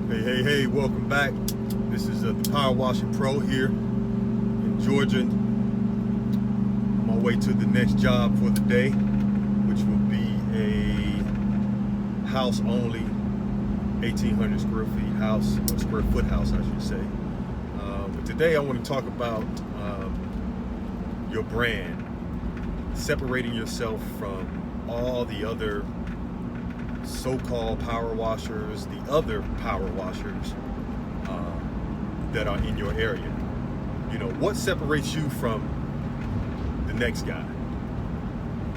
Hey, welcome back. This is the Power Washing Pro here in Georgia. On my way to the next job for the day, which will be a house only, 1,800 square feet house, or square foot house, I should say. But today I want to talk about your brand, separating yourself from all the other so-called power washers, the other power washers that are in your area. You know, what separates you from the next guy?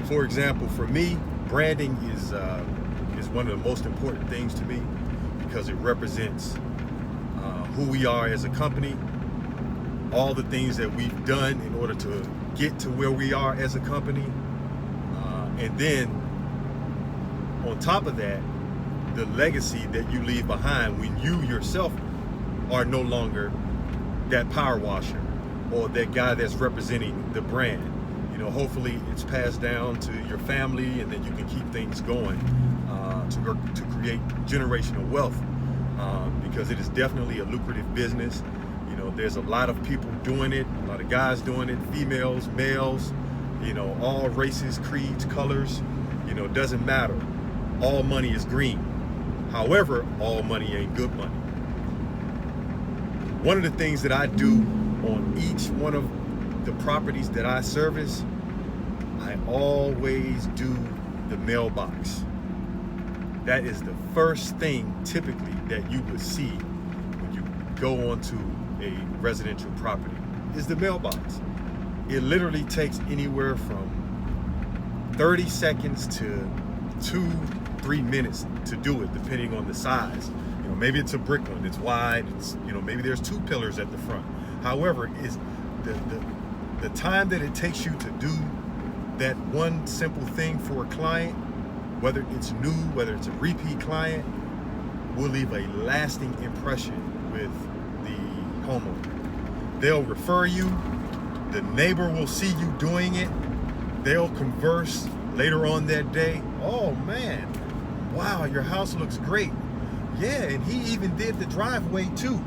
For example, for me, branding is one of the most important things to me because it represents who we are as a company, all the things that we've done in order to get to where we are as a company, and then on top of that, the legacy that you leave behind when you yourself are no longer that power washer or that guy that's representing the brand. You know, hopefully it's passed down to your family, and then you can keep things going to create generational wealth, because it is definitely a lucrative business. You know, there's a lot of people doing it, a lot of guys doing it, females, males, you know, all races, creeds, colors, you know, it doesn't matter. All money is green. However, all money ain't good money. One of the things that I do on each one of the properties that I service, I always do the mailbox. That is the first thing typically that you would see when you go onto a residential property, is the mailbox. It literally takes anywhere from 30 seconds to 2-3 minutes to do it, depending on the size. You know, maybe it's a brick one, it's wide, it's, you know, maybe there's 2 pillars at the front. However, is the time that it takes you to do that one simple thing for a client, whether it's new, whether it's a repeat client, will leave a lasting impression with the homeowner. They'll refer you, the neighbor will see you doing it, they'll converse later on that day. Oh man, wow, your house looks great. Yeah, and he even did the driveway too.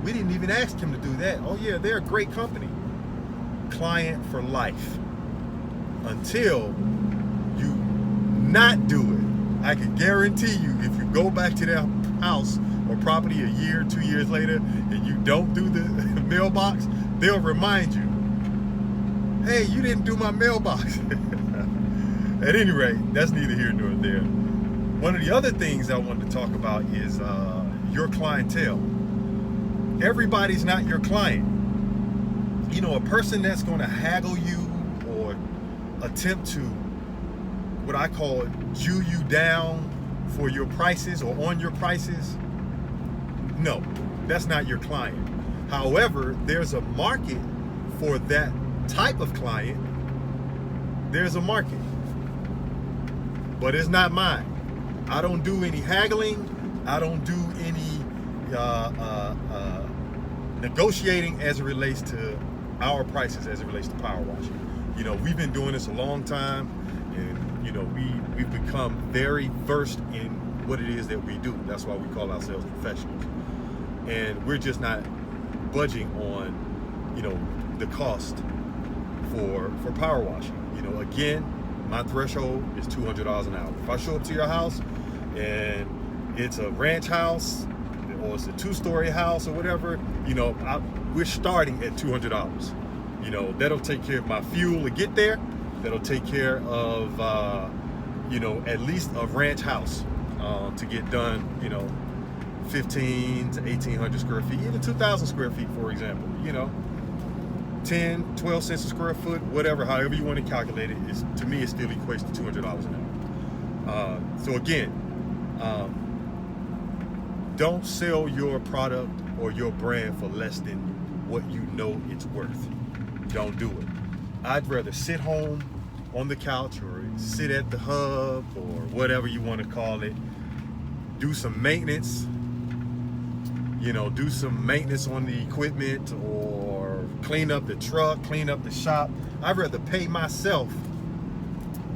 We didn't even ask him to do that. Oh yeah, they're a great company. Client for life. Until you not do it. I can guarantee you, if you go back to that house or property a year, 2 years later, and you don't do the mailbox, they'll remind you, hey, you didn't do my mailbox. At any rate, that's neither here nor there. One of the other things I wanted to talk about is your clientele. Everybody's not your client. You know, a person that's going to haggle you or attempt to, what I call, Jew you down for your prices or on your prices, no, that's not your client. However, there's a market for that type of client. There's a market. But it's not mine. I don't do any haggling. I don't do any negotiating as it relates to our prices, as it relates to power washing. You know, we've been doing this a long time, and you know, we've become very versed in what it is that we do. That's why we call ourselves professionals. And we're just not budging on, you know, the cost for power washing. You know, again, my threshold is $200 an hour. If I show up to your house and it's a ranch house or it's a 2-story house or whatever, you know, we're starting at $200. You know, that'll take care of my fuel to get there. That'll take care of, you know, at least a ranch house to get done, you know, 15 to 1,800 square feet, even 2,000 square feet, for example, you know. 10, 12 cents a square foot, whatever, however you want to calculate it, is, to me, it still equates to $200 an hour. So again, don't sell your product or your brand for less than what you know it's worth. Don't do it. I'd rather sit home on the couch or sit at the hub or whatever you want to call it, do some maintenance, you know, do some maintenance on the equipment, or clean up the truck, clean up the shop. I'd rather pay myself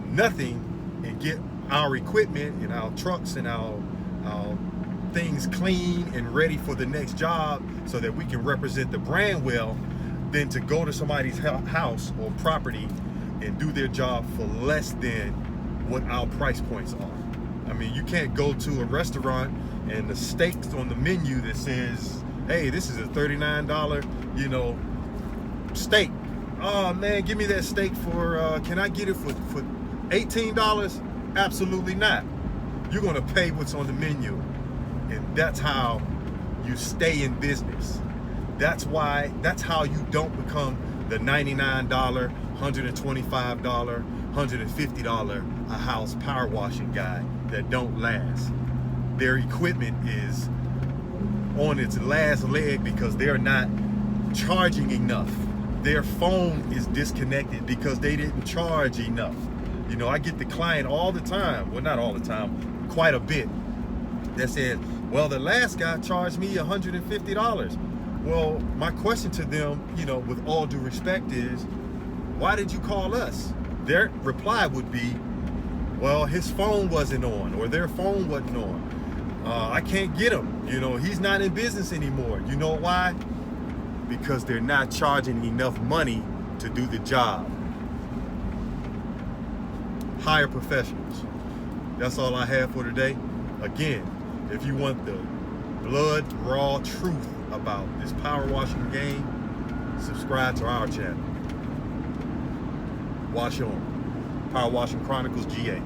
nothing and get our equipment and our trucks and our things clean and ready for the next job so that we can represent the brand well than to go to somebody's house or property and do their job for less than what our price points are. I mean, you can't go to a restaurant and the steaks on the menu that says, hey, this is a $39, steak. Oh man, give me that steak for, can I get it for $18? Absolutely not. You're gonna pay what's on the menu. And that's how you stay in business. That's how you don't become the $99, $125, $150 a house power washing guy that don't last. Their equipment is on its last leg because they're not charging enough. Their phone is disconnected because they didn't charge enough. I get the client all the time, well, not all the time, quite a bit, that says, well, the last guy charged me $150. Well, my question to them, with all due respect is, why did you call us? Their reply would be, well, his phone wasn't on, or their phone wasn't on. I can't get him. He's not in business anymore. You know why? Because they're not charging enough money to do the job. Hire professionals. That's all I have for today. Again, if you want the blood raw truth about this power washing game, subscribe to our channel. Wash on. Power Washing Chronicles GA.